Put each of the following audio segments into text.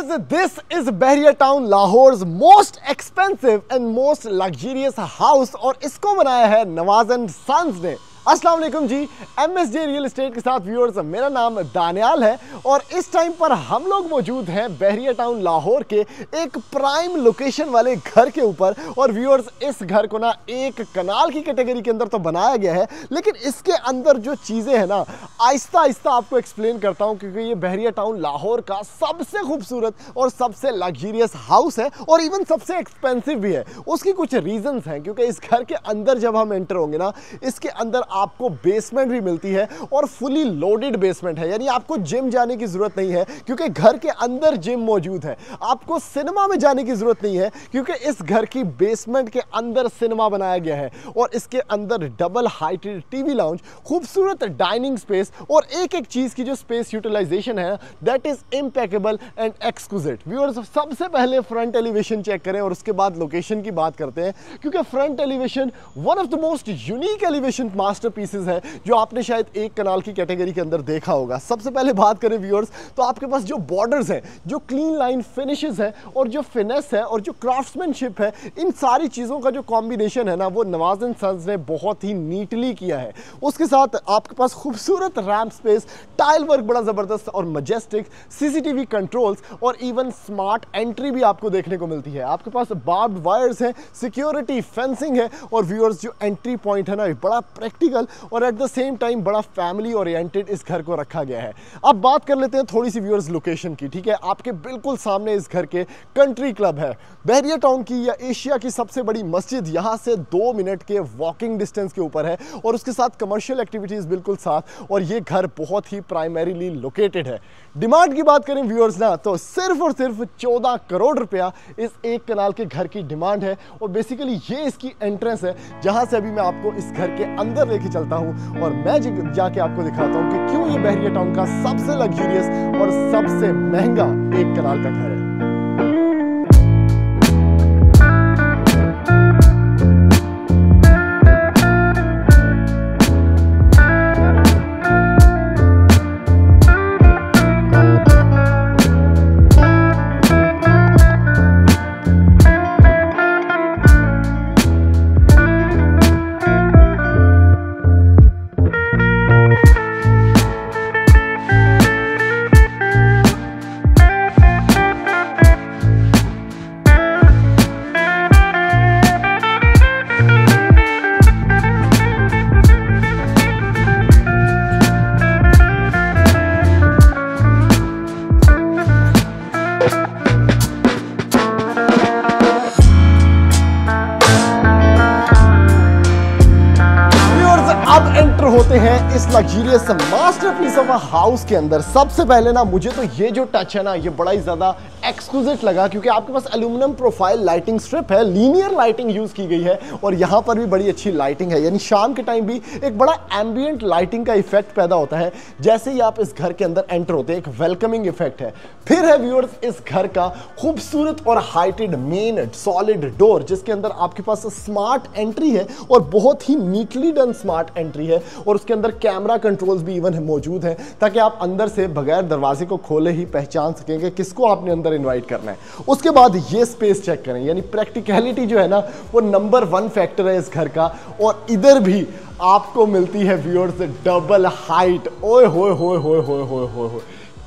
Viewers, this is Bahria Town, Lahore's most expensive and most luxurious house और इसको बनाया है नवाज एंड सन्स ने। अस्सलाम वालेकुम जी, MSJ रियल एस्टेट के साथ व्यूअर्स, मेरा नाम दानियाल है और इस टाइम पर हम लोग मौजूद हैं बहरिया टाउन लाहौर के एक प्राइम लोकेशन वाले घर के ऊपर। और व्यूअर्स, इस घर को ना एक कनाल की कैटेगरी के अंदर तो बनाया गया है, लेकिन इसके अंदर जो चीज़ें हैं ना, आहिस्ता आहिस्ता आपको एक्सप्लेन करता हूँ, क्योंकि ये बहरिया टाउन लाहौर का सबसे खूबसूरत और सबसे लग्जरियस हाउस है और इवन सबसे एक्सपेंसिव भी है। उसकी कुछ रीजंस हैं, क्योंकि इस घर के अंदर जब हम एंटर होंगे ना, इसके अंदर आपको बेसमेंट भी मिलती है और फुली लोडेड बेसमेंट है, यानी आपको जिम जाने की जरूरत नहीं है क्योंकि घर के अंदर जिम मौजूद है। आपको सिनेमा में जाने की जरूरत नहीं है क्योंकि इस घर की बेसमेंट के अंदर सिनेमा बनाया गया है। और इसके अंदर डबल हाइटेड टीवी लाउंज, खूबसूरत डाइनिंग स्पेस और एक एक चीज की जो स्पेस यूटिलाइजेशन है, that is impeccable and exclusive. Viewers, सबसे पहले फ्रंट एलिवेशन चेक करें और उसके बाद लोकेशन की बात करते हैं, क्योंकि front elevation one of the most unique elevation masterpieces है जो आपने शायद एक कनाल की कैटेगरी के अंदर देखा होगा। सबसे पहले बात करें व्यूअर्स, तो आपके पास जो बॉर्डर्स हैं, जो क्लीन लाइन फिनिशेस है और जो फिनेस है और जो क्राफ्ट्समैनशिप है, इन सारी चीज़ों का जो कॉम्बिनेशन है ना, वो नवाज एंड सन्स ने बहुत ही नीटली किया है। उसके साथ आपके पास खूबसूरत रैम्प स्पेस, टाइल वर्क बड़ा ज़बरदस्त और मजेस्टिक, CCTV कंट्रोल्स और इवन स्मार्ट एंट्री भी आपको देखने को मिलती है। आपके पास बार्ब्ड वायर्स है, सिक्योरिटी फेंसिंग है और व्यूअर्स, जो एंट्री पॉइंट है ना, बड़ा प्रैक्टिकल और एट द सेम टाइम बड़ा फैमिली ओरिएंटेड इस घर को रखा गया है। अब बात कर लेते हैं थोड़ी सी व्यूअर्स लोकेशन की। ठीक है, आपके बिल्कुल सामने इस घर के कंट्री क्लब है। बहरिया टाउन की या एशिया की सबसे बड़ी मस्जिद यहाँ से 2 मिनट के वॉकिंग डिस्टेंस के ऊपर है और उसके साथ कमर्शियल एक्टिविटीज बिल्कुल साथ, और ये घर बहुत ही प्राइमरीली लोकेटेड है। डिमांड की बात करें व्यूअर्स ना, तो सिर्फ और सिर्फ 14 करोड़ रुपया इस एक कनाल के घर की डिमांड है। और बेसिकली ये इसकी एंट्रेंस है, जहां से अभी मैं आपको इस घर के अंदर लेके चलता हूं और मैं जाके आपको दिखाता हूं कि क्यों ये बहरिया टाउन का सबसे लग्जरियस और सबसे महंगा एक कनाल का घर है। अब एंटर होते हैं इस luxurious masterpiece of a house के अंदर। सबसे पहले ना, मुझे तो ये जो टच है ना, ये बड़ा ही ज्यादा एक्सक्लूसिव लगा, क्योंकि आपके पास एल्यूमिनियम प्रोफाइल लाइटिंग स्ट्रिप है, लीनियर लाइटिंग यूज की गई है और यहाँ पर भी बड़ी अच्छी लाइटिंग है, यानी शाम के टाइम भी एक बड़ा एम्बिएंट लाइटिंग का इफेक्ट पैदा होता है जैसे ही आप इस घर के अंदर एंटर होते हैं। एक वेलकमिंग इफेक्ट है। फिर है व्यूअर्स, इस घर का खूबसूरत और हाइटेड मेन सॉलिड डोर, जिसके अंदर आपके पास स्मार्ट एंट्री है और बहुत ही नीटली डन स्मार्ट एंट्री है और उसके अंदर कैमरा कंट्रोल्स भी इवन मौजूद हैं, ताकि आप अंदर से बगैर दरवाजे को खोले ही पहचान सकेंगे किसको आपने अंदर इनवाइट करना है। उसके बाद ये स्पेस चेक करें, यानी प्रैक्टिकलिटी जो है ना, वो नंबर 1 फैक्टर है इस घर का। और इधर भी आपको मिलती है व्यूअर्स डबल हाइट। ओए होए होए होए होए होए होए,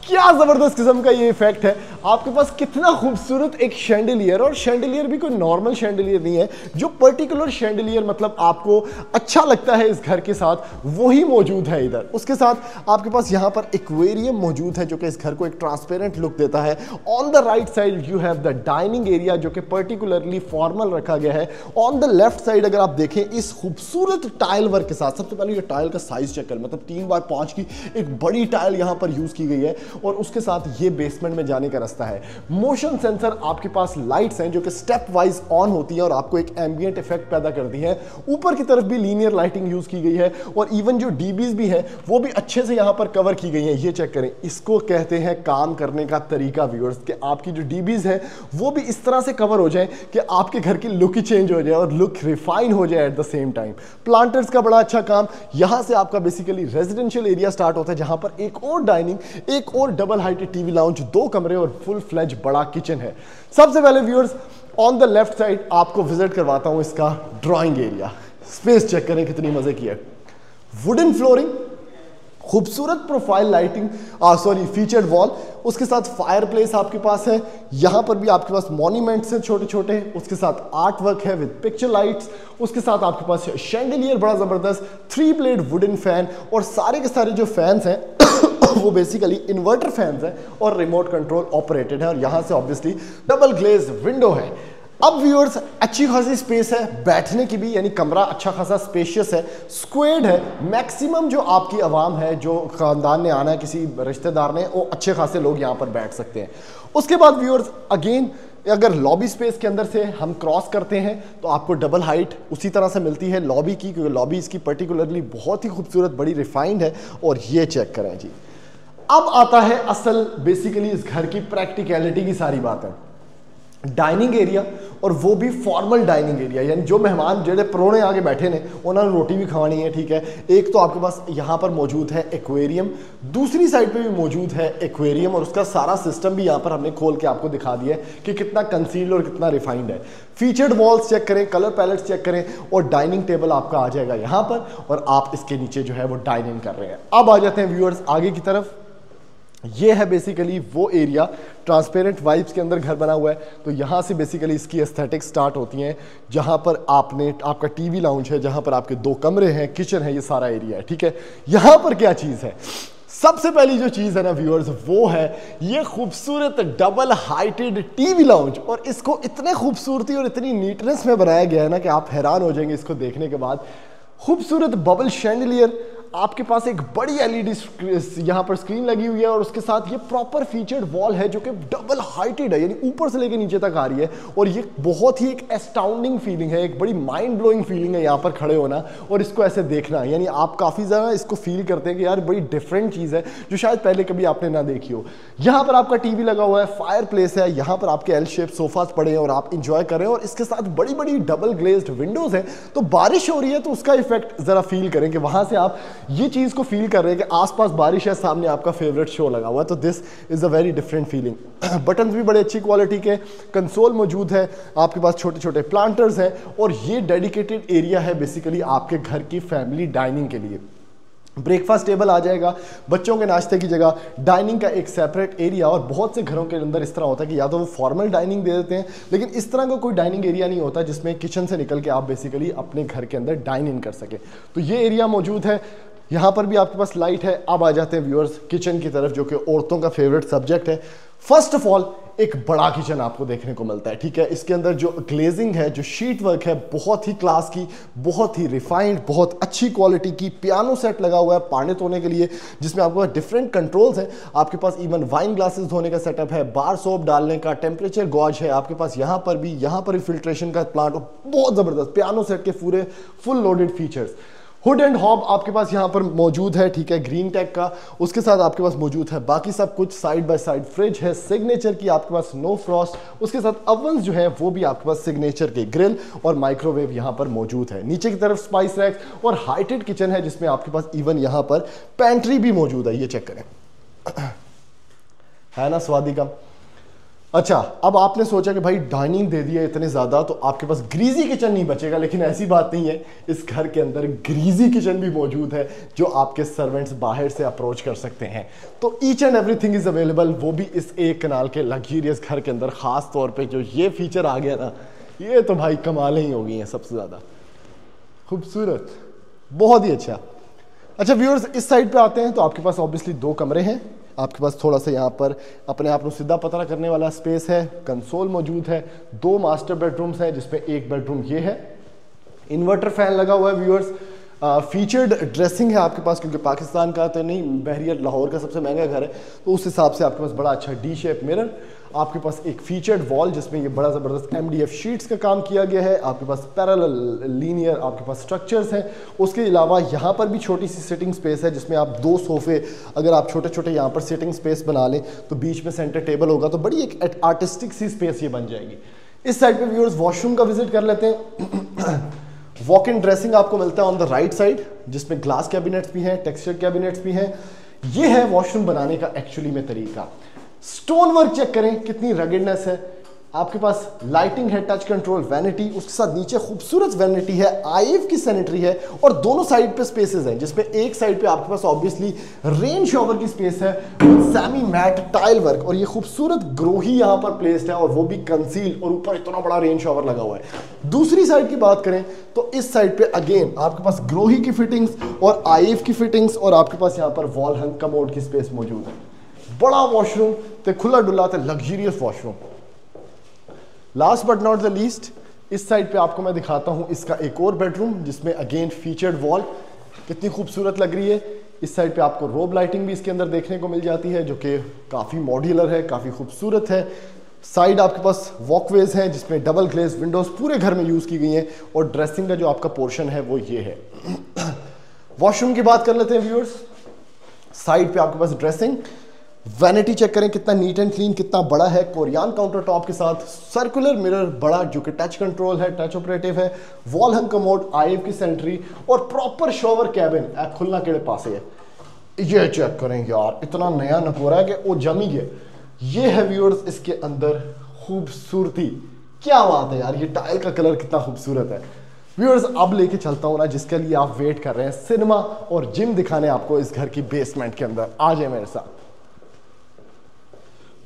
क्या जबरदस्त किस्म का ये इफेक्ट है। आपके पास कितना खूबसूरत एक शैंडलियर, और शैंडलियर भी कोई नॉर्मल शैंडलियर नहीं है, जो पर्टिकुलर शैंडलियर मतलब आपको अच्छा लगता है इस घर के साथ, वही मौजूद है इधर। उसके साथ आपके पास यहाँ पर एक्वेरियम मौजूद है, जो कि इस घर को एक ट्रांसपेरेंट लुक देता है। On the right side you have the dining area, जो कि पर्टिकुलरली फॉर्मल रखा गया है। ऑन द लेफ्ट साइड अगर आप देखें, इस खूबसूरत टाइल वर्क के साथ, सबसे पहले ये टाइल का साइज चेक करें, मतलब 3x5 की एक बड़ी टाइल यहाँ पर यूज की गई है और उसके साथ ये बेसमेंट में जाने का रास्ता है। मोशन सेंसर, आपके पास लाइट्स हैं जो कि स्टेप वाइज ऑन होती है और आपको एक एम्बिएंट इफेक्ट पैदा करती है। ऊपर की तरफ भी लीनियर लाइटिंग यूज की गई है और इवन जो डीबीज भी है वो भी अच्छे से यहाँ पर कवर की गई है। ये चेक करें, इसको कहते हैं काम करने का तरीका व्यूअर्स, कि आपकी जो डीबीज है वो भी इस तरह से कवर हो जाए कि आपके घर की लुक ही चेंज हो जाए और लुक रिफाइन हो जाए at the same time. Planters का बड़ा अच्छा काम। यहां से आपका बेसिकली रेजिडेंशियल एरिया स्टार्ट होता है, जहां पर एक और डाइनिंग, एक 4 डबल हाइटेड टीवी लाउंज, 2 कमरे और फुल फ्लेज बड़ा किचन है। सबसे पहले viewers on the left side आपको विजिट करवाता हूं इसका ड्राइंग एरिया। स्पेस चेक करें कितनी मजे की है। वुडन फ्लोरिंग, खूबसूरत प्रोफाइल लाइटिंग, फीचर्ड वॉल, उसके साथ फायर प्लेस आपके पास है। यहां पर भी आपके पास मॉन्यूमेंट्स हैं छोटे छोटे, उसके साथ आर्ट वर्क है विद पिक्चर लाइट्स, उसके साथ आपके पास शैंडलियर बड़ा जबरदस्त, 3 ब्लेड वुडन फैन, और सारे के सारे जो फैंस हैं वो बेसिकली इन्वर्टर फैंस हैं और रिमोट कंट्रोल ऑपरेटेड है, और यहां से ऑब्वियसली डबल ग्लेज विंडो है। अब व्यूअर्स अच्छी खासी स्पेस है बैठने की भी, यानी कमरा अच्छा खासा स्पेशियस है, स्क्वेयर्ड है। मैक्सिमम जो आपकी आवाम है, जो खानदान ने आना है, किसी रिश्तेदार ने, वो अच्छे खासे लोग यहाँ पर बैठ सकते हैं। उसके बाद व्यूअर्स अगेन अगर लॉबी स्पेस के अंदर से हम क्रॉस करते हैं तो आपको डबल हाइट उसी तरह से मिलती है लॉबी की, क्योंकि लॉबी इसकी पर्टिकुलरली बहुत ही खूबसूरत, बड़ी रिफाइंड है। और ये चेक करें जी, अब आता है असल बेसिकली इस घर की प्रैक्टिकलिटी की सारी बात है। डाइनिंग एरिया, और वो भी फॉर्मल डाइनिंग एरिया, यानी जो मेहमान जेडे प्रोने आगे बैठे ने उन्होंने रोटी भी खानी है, ठीक है। एक तो आपके पास यहाँ पर मौजूद है एक्वेरियम, दूसरी साइड पे भी मौजूद है एक्वेरियम, और उसका सारा सिस्टम भी यहाँ पर हमने खोल के आपको दिखा दिया है कि कितना कंसील्ड और कितना रिफाइंड है। फीचर्ड वॉल्स चेक करें, कलर पैलेट्स चेक करें, और डाइनिंग टेबल आपका आ जाएगा यहाँ पर, और आप इसके नीचे जो है वो डाइनिंग कर रहे हैं। अब आ जाते हैं व्यूअर्स आगे की तरफ। ये है बेसिकली वो एरिया, ट्रांसपेरेंट वाइब्स के अंदर घर बना हुआ है। तो यहाँ से बेसिकली इसकी एस्थेटिक्स स्टार्ट होती हैं, जहाँ पर आपका टीवी लाउंज है, जहाँ पर आपके 2 कमरे हैं, किचन है, ये सारा एरिया है, ठीक है। यहाँ पर क्या चीज़ है, सबसे पहली जो चीज़ है ना व्यूअर्स, वो है ये खूबसूरत डबल हाइटेड टीवी लाउंज। और इसको इतने खूबसूरती और इतनी नीटनेस में बनाया गया है ना कि आप हैरान हो जाएंगे इसको देखने के बाद। खूबसूरत बबल शैंडलियर, आपके पास एक बड़ी एलईडी यहाँ पर स्क्रीन लगी हुई है, और उसके साथ ये प्रॉपर फीचर्ड वॉल है जो कि डबल हाइटेड है, यानी ऊपर से लेकर नीचे तक आ रही है। और ये बहुत ही एक एस्टाउंडिंग फीलिंग है, एक बड़ी माइंड ब्लोइंग फीलिंग है यहाँ पर खड़े होना और इसको ऐसे देखना, यानी आप काफ़ी ज़्यादा इसको फील करते हैं कि यार बड़ी डिफरेंट चीज़ है जो शायद पहले कभी आपने ना देखी हो। यहाँ पर आपका टीवी लगा हुआ है, फायर प्लेस है, यहाँ पर आपके एल शेप सोफाज पड़े हैं और आप इंजॉय कर रहे हैं, और इसके साथ बड़ी बड़ी डबल ग्लेज्ड विंडोज़ हैं। तो बारिश हो रही है तो उसका इफेक्ट ज़रा फील करें कि वहाँ से आप ये चीज को फील कर रहे हैं कि आसपास बारिश है, सामने आपका फेवरेट शो लगा हुआ है। तो this is a very different feeling. Buttons भी बड़े अच्छी क्वालिटी के, कंसोल मौजूद है, आपके पास छोटे छोटे प्लांटर्स हैं, और ये डेडिकेटेड एरिया है बेसिकली आपके घर की फैमिली डाइनिंग के लिए। ब्रेकफास्ट टेबल आ जाएगा, बच्चों के नाश्ते की जगह डाइनिंग का एक सेपरेट एरिया। और बहुत से घरों के अंदर इस तरह होता है कि या तो वो फॉर्मल डाइनिंग दे देते हैं, लेकिन इस तरह का कोई डाइनिंग एरिया नहीं होता जिसमें किचन से निकल के आप बेसिकली अपने घर के अंदर डाइन इन कर सके। तो ये एरिया मौजूद है। यहाँ पर भी आपके पास लाइट है। अब आ जाते हैं व्यूअर्स किचन की तरफ, जो कि औरतों का फेवरेट सब्जेक्ट है। फर्स्ट ऑफ ऑल एक बड़ा किचन आपको देखने को मिलता है, ठीक है। इसके अंदर जो ग्लेजिंग है, जो शीट वर्क है, बहुत ही क्लास की, बहुत ही रिफाइंड, बहुत अच्छी क्वालिटी की। पियानो सेट लगा हुआ है पानी धोने के लिए, जिसमें आपके पास डिफरेंट कंट्रोल्स हैं। आपके पास इवन वाइन ग्लासेस धोने का सेटअप है, बार सोप डालने का, टेम्परेचर गॉज है आपके पास। यहाँ पर भी फिल्ट्रेशन का प्लांट, बहुत ज़बरदस्त पियानो सेट के पूरे full loaded features. Hood and hob आपके पास यहाँ पर मौजूद है, ठीक है, ग्रीन टेक का। उसके साथ आपके पास मौजूद है बाकी सब कुछ। साइड बाय साइड फ्रिज है सिग्नेचर की, आपके पास नो फ्रॉस्ट। उसके साथ अवन्स जो है वो भी आपके पास सिग्नेचर के, ग्रिल और माइक्रोवेव यहाँ पर मौजूद है। नीचे की तरफ स्पाइस रैक्स और हाइटेड किचन है, जिसमें आपके पास इवन यहाँ पर पेंट्री भी मौजूद है। ये चेक करें, है ना स्वादी का। अच्छा, अब आपने सोचा कि भाई डाइनिंग दे दिया इतने ज़्यादा तो आपके पास ग्रीजी किचन नहीं बचेगा, लेकिन ऐसी बात नहीं है। इस घर के अंदर ग्रीजी किचन भी मौजूद है, जो आपके सर्वेंट्स बाहर से अप्रोच कर सकते हैं। तो each and everything is available, वो भी इस एक कनाल के लग्जरियस घर के अंदर। खास तौर पे जो ये फीचर आ गया ना, ये तो भाई कमाल ही हो गई है, सबसे ज़्यादा खूबसूरत, बहुत ही अच्छा। अच्छा व्यूअर्स, इस साइड पे आते हैं तो आपके पास ऑब्वियसली 2 कमरे हैं। आपके पास थोड़ा सा यहाँ पर अपने आप को सीधा पता करने वाला स्पेस है, कंसोल मौजूद है, 2 मास्टर बेडरूम्स हैं, जिसमें एक बेडरूम ये है। इन्वर्टर फैन लगा हुआ है व्यूअर्स। फीचर्ड ड्रेसिंग है आपके पास, क्योंकि पाकिस्तान का तो नहीं, बहरिया लाहौर का सबसे महंगा घर है, तो उस हिसाब से आपके पास बड़ा अच्छा डी शेप मिरर। आपके पास एक फीचर्ड वॉल जिसमें ये बड़ा ज़बरदस्त MDF शीट्स का काम किया गया है। आपके पास पैरेलल लीनियर आपके पास स्ट्रक्चर्स हैं। उसके अलावा यहाँ पर भी छोटी सी सिटिंग स्पेस है, जिसमें आप 2 सोफे, अगर आप छोटे छोटे यहाँ पर सिटिंग स्पेस बना लें तो बीच में सेंटर टेबल होगा, तो बड़ी एक आर्टिस्टिक सी स्पेस ये बन जाएगी। इस साइड पे व्यूअर्स वॉशरूम का विजिट कर लेते हैं। वॉक इन ड्रेसिंग आपको मिलता है ऑन द राइट साइड, जिसमें ग्लास कैबिनेट्स भी हैं, टेक्सचर कैबिनेट्स भी हैं। ये है वॉशरूम बनाने का एक्चुअली में तरीका। स्टोन वर्क चेक करें कितनी रगेडनेस है, आपके पास लाइटिंग है, टच कंट्रोल वैनिटी, उसके साथ नीचे खूबसूरत वैनिटी है, आईएफ की सैनिटरी है और दोनों साइड पे स्पेसेस हैं, जिसमें एक साइड पे आपके पास ऑब्वियसली रेन शॉवर की स्पेस है, सेमी मैट टाइल वर्क और ये खूबसूरत ग्रोही यहां पर प्लेस्ड है और वो भी कंसील्ड, और ऊपर इतना बड़ा रेन शॉवर लगा हुआ है। दूसरी साइड की बात करें तो इस साइड पे अगेन आपके पास ग्रोही की फिटिंग्स और आईएफ की फिटिंग्स और आपके पास यहाँ पर वॉल हंग कमोड की स्पेस मौजूद है। बड़ा वॉशरूम ते खुला डुला ते luxurious washroom. Last but not the least, इस साइड पे आपको मैं दिखाता हूं इसका एक और बेडरूम, जिसमें अगेन फीचर्ड वॉल कितनी खूबसूरत लग रही है। इस साइड पे आपको रोब लाइटिंग भी इसके अंदर देखने को मिल जाती है, जो कि काफ़ी मॉड्यूलर है, काफ़ी खूबसूरत है। साइड आपके पास वॉकवेज हैं जिसमें डबल ग्लेज विंडोज पूरे घर में यूज़ की गई हैं और ड्रेसिंग का जो आपका पोर्शन है वो ये है। वॉशरूम की बात कर लेते हैं व्यूअर्स। साइड पे आपके पास ड्रेसिंग, वैनिटी चेक करें कितना नीट एंड क्लीन, कितना बड़ा है, कोरियन काउंटर टॉप के साथ सर्कुलर मिरर बड़ा जो कि टच कंट्रोल है, टच ऑपरेटिव है, वॉल हंग कमोड, आईएफ की सेंट्री और प्रॉपर शॉवर कैबिन खुलना केड़े पास है। ये चेक करें यार, इतना नया नकोरा है कि वो जमी गया। ये है व्यूअर्स इसके अंदर खूबसूरती, क्या बात है यार, ये टाइल का कलर कितना खूबसूरत है। व्यूअर्स अब लेके चलता हूं ना जिसके लिए आप वेट कर रहे हैं, सिनेमा और जिम दिखाने आपको इस घर की बेसमेंट के अंदर। आ जाए मेरे साथ।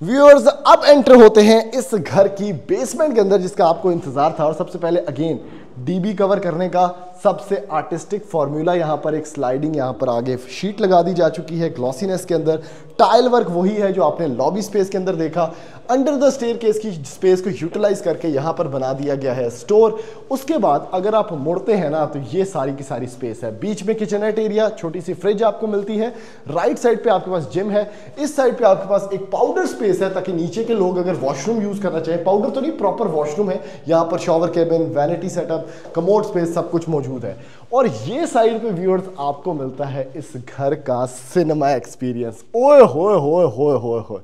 व्यूअर्स अब एंटर होते हैं इस घर की बेसमेंट के अंदर जिसका आपको इंतजार था। और सबसे पहले अगेन डीबी कवर करने का सबसे आर्टिस्टिक फॉर्मूला, यहाँ पर एक स्लाइडिंग यहाँ पर आगे शीट लगा दी जा चुकी है ग्लॉसीनेस के अंदर। टाइल वर्क वही है जो आपने लॉबी स्पेस के अंदर देखा। अंडर द स्टेयरकेस की स्पेस को यूटिलाइज करके यहाँ पर बना दिया गया है स्टोर। उसके बाद अगर आप मुड़ते हैं ना तो ये सारी की सारी स्पेस है। बीच में किचननेट एरिया, छोटी सी फ्रिज आपको मिलती है। राइट साइड पे आपके पास जिम है। इस साइड पे आपके पास एक पाउडर स्पेस है ताकि नीचे के लोग अगर वॉशरूम यूज करना चाहें, पाउडर तो नहीं प्रॉपर वॉशरूम है, यहाँ पर shower cabin, vanity setup, commode space सब कुछ मौजूद है। और ये साइड पे व्यूअर्स आपको मिलता है इस घर का सिनेमा एक्सपीरियंस। ओए होए होए होए होए होए।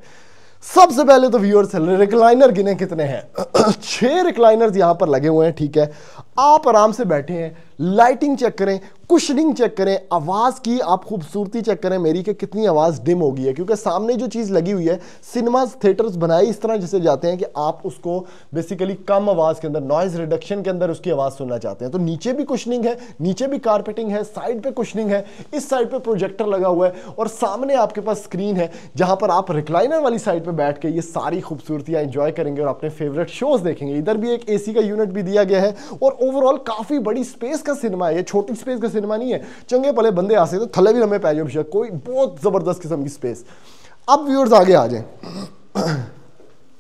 सबसे पहले तो व्यूअर्स रिक्लाइनर गिने कितने हैं 6 रिक्लाइनर्स यहां पर लगे हुए हैं। ठीक है, आप आराम से बैठे हैं। लाइटिंग चेक करें, कुशनिंग चेक करें, आवाज की आप खूबसूरती चेक करें मेरी कि कितनी आवाज डिम हो गई है, क्योंकि सामने जो चीज लगी हुई है, सिनेमाज थिएटर्स बनाए इस तरह जैसे जाते हैं कि आप उसको बेसिकली कम आवाज के अंदर, नॉइज रिडक्शन के अंदर उसकी आवाज सुनना चाहते हैं। तो नीचे भी कुशनिंग है, नीचे भी कारपेटिंग है, साइड पे कुशनिंग है, इस साइड पे प्रोजेक्टर लगा हुआ है और सामने आपके पास स्क्रीन है जहां पर आप रिक्लाइनर वाली साइड पे बैठ के ये सारी खूबसूरतियां एंजॉय करेंगे और अपने फेवरेट शोज देखेंगे। इधर भी एक एसी का यूनिट भी दिया गया है और ओवरऑल काफी बड़ी स्पेस का सिनेमा है। ये छोटी स्पेस का सिनेमा नहीं है, चंगे भले बंदे आ सकते, थले भी लंबे पै जाओ, कोई बहुत जबरदस्त किस्म की स्पेस। अब व्यूअर्स आगे आ जाएं।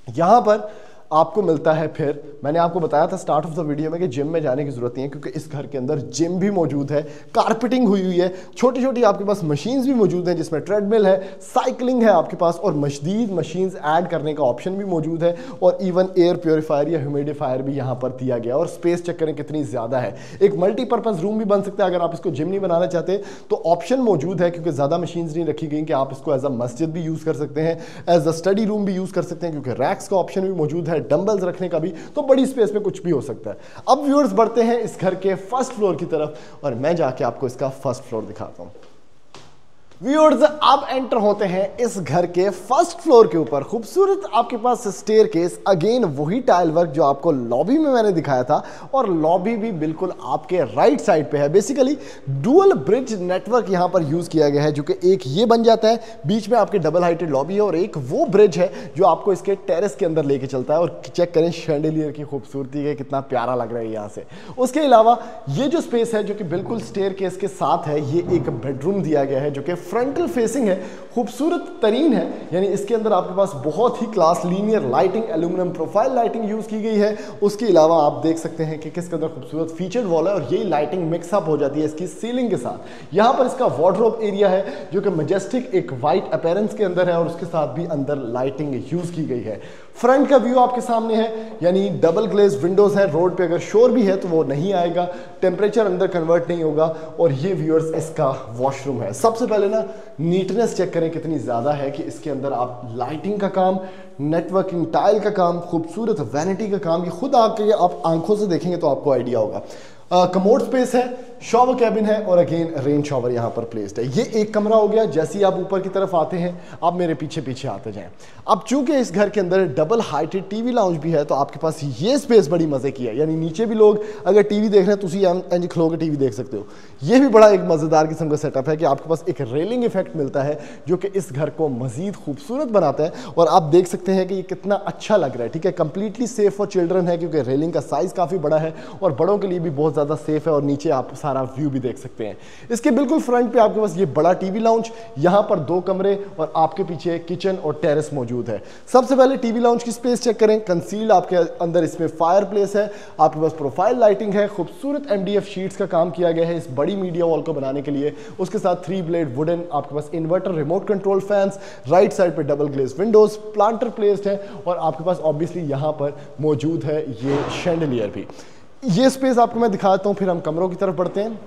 यहां पर आपको मिलता है, फिर मैंने आपको बताया था स्टार्ट ऑफ द वीडियो में कि जिम में जाने की जरूरत नहीं है, क्योंकि इस घर के अंदर जिम भी मौजूद है, कारपेटिंग हुई हुई है, छोटी छोटी आपके पास मशीन्स भी मौजूद हैं जिसमें ट्रेडमिल है, साइकिलिंग है आपके पास और मज़ीद मशीन्स ऐड करने का ऑप्शन भी मौजूद है और इवन एयर प्योरीफायर या ह्यूमिडिफायर भी यहाँ पर दिया गया। और स्पेस चेक करें कितनी ज़्यादा है। एक मल्टीपर्पज़ रूम भी बन सकता है अगर आप इसको जिम नहीं बनाना चाहते तो ऑप्शन मौजूद है, क्योंकि ज़्यादा मशीन्स नहीं रखी गई कि आप इसको एज अ मस्जिद भी यूज़ कर सकते हैं, एज अ स्टडी रूम भी यूज़ कर सकते हैं, क्योंकि रैक्स का ऑप्शन भी मौजूद है, डंबल्स रखने का भी। तो बड़ी स्पेस में कुछ भी हो सकता है। अब व्यूअर्स बढ़ते हैं इस घर के फर्स्ट फ्लोर की तरफ और मैं जाके आपको इसका फर्स्ट फ्लोर दिखाता हूं। व्यूअर्स अब एंटर होते हैं इस घर के फर्स्ट फ्लोर के ऊपर। खूबसूरत आपके पास स्टेयरकेस, अगेन वही टाइल वर्क जो आपको लॉबी में मैंने दिखाया था और लॉबी भी बिल्कुल आपके राइट साइड पे है। बेसिकली डुअल ब्रिज नेटवर्क यहां पर यूज किया गया है, जो कि एक ये बन जाता है, बीच में आपके डबल हाइटेड लॉबी है और एक वो ब्रिज है जो आपको इसके टेरेस के अंदर लेके चलता है। और चेक करें शैंडिलियर की खूबसूरती है, कितना प्यारा लग रहा है यहां से। उसके अलावा ये जो स्पेस है जो कि बिल्कुल स्टेयरकेस के साथ है, ये एक बेडरूम दिया गया है जो कि फ्रंटल फेसिंग है, खूबसूरत तरीन है। यानी इसके अंदर आपके पास बहुत ही class linear lighting, aluminium profile lighting use की गई है। उसके अलावा आप देख सकते हैं कि किस कदर खूबसूरत फीचर्ड वॉल है और यही लाइटिंग मिक्सअप हो जाती है इसकी सीलिंग के साथ। यहाँ पर इसका वार्डरोब एरिया है जो कि मैजेस्टिक एक वाइट अपीयरेंस के अंदर है और उसके साथ भी अंदर लाइटिंग यूज की गई है। फ्रंट का व्यू आपके सामने है, यानी डबल ग्लेज विंडोज है, रोड पे अगर शोर भी है तो वो नहीं आएगा, टेम्परेचर अंदर कन्वर्ट नहीं होगा। और ये व्यूअर्स इसका वॉशरूम है। सबसे पहले ना नीटनेस चेक करें कितनी ज़्यादा है कि इसके अंदर आप लाइटिंग का काम, नेटवर्किंग टाइल का काम, खूबसूरत वैनिटी का काम, ये खुद आके आप आंखों से देखेंगे तो आपको आइडिया होगा। कमोड स्पेस है, शॉवर कैबिन है और अगेन रेन शॉवर यहाँ पर प्लेस्ड है। ये एक कमरा हो गया। जैसे ही आप ऊपर की तरफ आते हैं, आप मेरे पीछे पीछे आते जाएं। अब चूंकि इस घर के अंदर डबल हाइटेड टीवी लाउंज भी है, तो आपके पास ये स्पेस बड़ी मजे की है। यानी नीचे भी लोग अगर टीवी देख रहे हैं तो उसी एंड खलो के टीवी देख सकते हो। ये भी बड़ा एक मजेदार किस्म का सेटअप है कि आपके पास एक रेलिंग इफेक्ट मिलता है जो कि इस घर को मजीद खूबसूरत बनाता है। और आप देख सकते हैं कि ये कितना अच्छा लग रहा है। ठीक है, कंप्लीटली सेफ फॉर चिल्ड्रन है क्योंकि रेलिंग का साइज काफी बड़ा है और बड़ों के लिए भी बहुत ज्यादा सेफ है। और नीचे आप सारा व्यू भी देख सकते हैं। इसके बिल्कुल फ्रंट पे आपके पास ये बड़ा टीवी लाउंज, यहां पर 2 कमरे और आपके पीछे किचन और टेरेस मौजूद है। सबसे पहले टीवी लाउंज की स्पेस चेक करें। कंसील्ड आपके अंदर इसमें फायर प्लेस है, आपके पास प्रोफाइल लाइटिंग है, खूबसूरत MDF शीट्स का काम किया गया है इस बड़ी मीडिया वॉल को बनाने के लिए। उसके साथ 3 ब्लेड वुडन आपके पास inverter, remote control fans, right side पे double glaze windows, planter placed है और आपके पास ऑब्वियसली यहां पर मौजूद है ये शैंडलियर भी। ये स्पेस आपको मैं दिखाता हूं, फिर हम कमरों की तरफ बढ़ते हैं।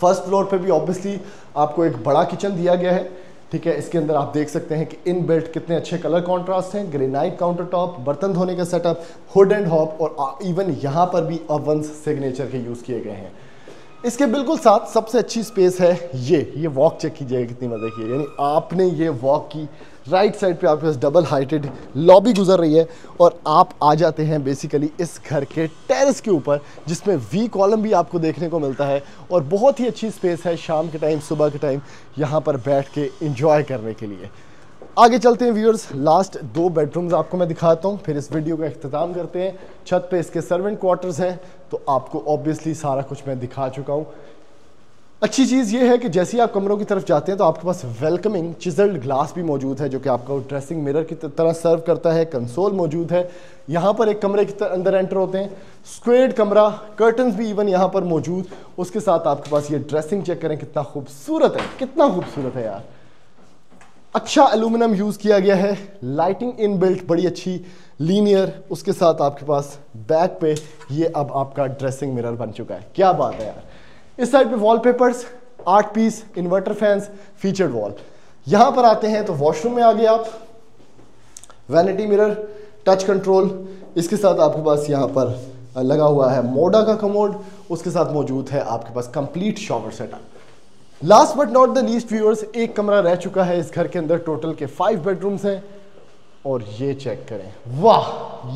फर्स्ट फ्लोर पे भी ऑब्वियसली आपको एक बड़ा किचन दिया गया है। ठीक है, इसके अंदर आप देख सकते हैं कि इन बिल्ट कितने अच्छे कलर कॉन्ट्रास्ट हैं। ग्रेनाइट काउंटर टॉप, बर्तन धोने का सेटअप, हुड एंड हॉब और इवन यहाँ पर भी ओवंस सिग्नेचर के यूज़ किए गए हैं। इसके बिल्कुल साथ सबसे अच्छी स्पेस है ये वॉक चेक कीजिएगा कितनी मजे की है। यानी आपने ये वॉक की, राइट साइड पे आपके पास डबल हाइटेड लॉबी गुजर रही है और आप आ जाते हैं बेसिकली इस घर के टेरेस के ऊपर, जिसमें वी कॉलम भी आपको देखने को मिलता है और बहुत ही अच्छी स्पेस है शाम के टाइम, सुबह के टाइम यहाँ पर बैठ के इंजॉय करने के लिए। आगे चलते हैं व्यूअर्स, लास्ट 2 बेडरूम्स आपको मैं दिखाता हूँ, फिर इस वीडियो का इख्तिताम करते हैं। छत पे इसके सर्वेंट क्वार्टर्स हैं, तो आपको ऑब्वियसली सारा कुछ मैं दिखा चुका हूँ। अच्छी चीज़ ये है कि जैसे ही आप कमरों की तरफ जाते हैं तो आपके पास वेलकमिंग चिजल्ड ग्लास भी मौजूद है जो कि आपको ड्रेसिंग मिरर की तरह सर्व करता है। कंसोल मौजूद है। यहाँ पर एक कमरे के अंदर एंटर होते हैं, स्क्वेयर्ड कमरा, कर्टन्स भी इवन यहाँ पर मौजूद। उसके साथ आपके पास ये ड्रेसिंग चेक करें कितना खूबसूरत है, कितना खूबसूरत है यार। अच्छा एल्यूमिनियम यूज़ किया गया है, लाइटिंग इन बिल्ट बड़ी अच्छी लीनियर। उसके साथ आपके पास बैक पे ये अब आपका ड्रेसिंग मिरर बन चुका है। क्या बात है यार। इस साइड पे wallpapers, 8 piece inverter fans, featured wall. यहां पर आते हैं तो वॉशरूम में आ गए आप, वैनिटी मिरर, टच कंट्रोल। इसके साथ आपके पास यहां पर लगा हुआ है मोडा का कमोड। उसके साथ मौजूद है आपके पास complete shower setup. Last but not the least viewers, एक कमरा रह चुका है इस घर के अंदर। टोटल के 5 बेडरूम्स हैं और ये चेक करें, वाह,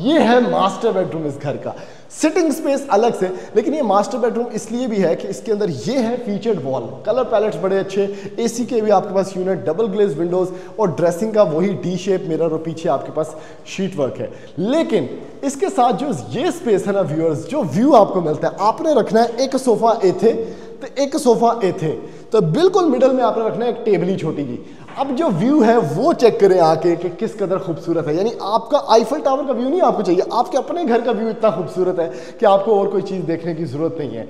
ये है मास्टर बेडरूम इस घर का। सिटिंग स्पेस अलग से, लेकिन ये मास्टर बेडरूम इसलिए भी है कि इसके अंदर ये है फीचर्ड वॉल, कलर पैलेट्स बड़े अच्छे, एसी के भी आपके पास यूनिट, डबल ग्लेज विंडोज और ड्रेसिंग का वही डी शेप मिरर और पीछे आपके पास शीट वर्क है। लेकिन इसके साथ जो ये स्पेस है ना व्यूअर्स, जो व्यू आपको मिलता है, आपने रखना है एक सोफा एथे तो एक सोफा एथे, तो बिल्कुल मिडल में आपने रखना है एक टेबल ही छोटी जी। अब जो व्यू है वो चेक करें आके कि किस कदर खूबसूरत है। यानी आपका आईफल टावर का व्यू नहीं आपको चाहिए, आपके अपने घर का व्यू इतना खूबसूरत है कि आपको और कोई चीज़ देखने की ज़रूरत नहीं है।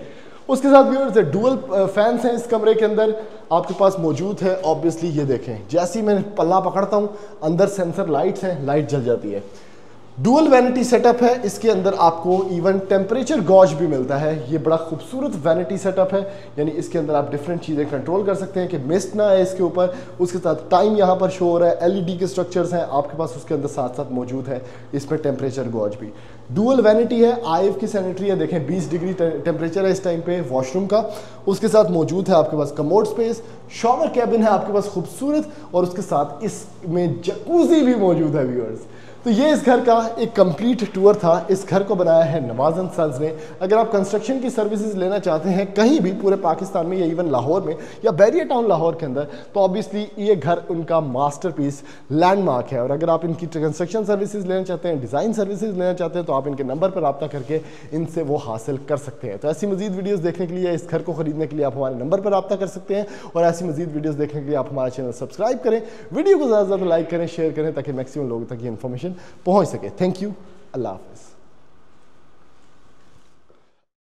उसके साथ व्यूअर्स डुअल फैंस हैं इस कमरे के अंदर आपके पास मौजूद है। ऑब्वियसली ये देखें, जैसे ही मैं पल्ला पकड़ता हूँ अंदर सेंसर लाइट्स हैं, लाइट जल जाती है। डुअल वैनिटी सेटअप है, इसके अंदर आपको इवन टेम्परेचर गॉज भी मिलता है। ये बड़ा खूबसूरत वैनिटी सेटअप है, यानी इसके अंदर आप डिफरेंट चीज़ें कंट्रोल कर सकते हैं कि मिस्ट ना है इसके ऊपर। उसके साथ टाइम यहाँ पर शो हो रहा है, एलईडी के स्ट्रक्चर्स हैं आपके पास उसके अंदर साथ साथ मौजूद है। इसमें टेम्परेचर गॉज भी, डुअल वैनिटी है, आईएफ की सैनिटरी है, देखें 20 डिग्री टेम्परेचर है इस टाइम पे वॉशरूम का। उसके साथ मौजूद है आपके पास कमोड स्पेस, शॉवर कैबिन है आपके पास खूबसूरत, और उसके साथ इसमें जकूजी भी मौजूद है व्यूअर्स। तो ये इस घर का एक कंप्लीट टूर था। इस घर को बनाया है नवाज एंड सन्स ने। अगर आप कंस्ट्रक्शन की सर्विसेज लेना चाहते हैं कहीं भी पूरे पाकिस्तान में या इवन लाहौर में या बैरिया टाउन लाहौर के अंदर, तो ऑब्वियसली ये घर उनका मास्टरपीस लैंडमार्क है। और अगर आप इनकी कंस्ट्रक्शन सर्विसेज लेना चाहते हैं, डिज़ाइन सर्विसेज लेना चाहते हैं, तो आप इनके नंबर पर रब्ता करके इनसे वो हासिल कर सकते हैं। तो ऐसी मजीद वीडियोज़ देखने के लिए, इस घर को खरीदने के लिए आप हमारे नंबर पर रब्ता कर सकते हैं। और ऐसी मजीद वीडियोज़ देखने के लिए आप हमारा चैनल सब्सक्राइब करें, वीडियो को ज़्यादा से ज़्यादा लाइक करें, शेयर करें, ताकि मैक्सिमम लोगों तक ये इन्फॉर्मेशन पहुंच सके। थैंक यू, अल्लाह हाफ़िज़।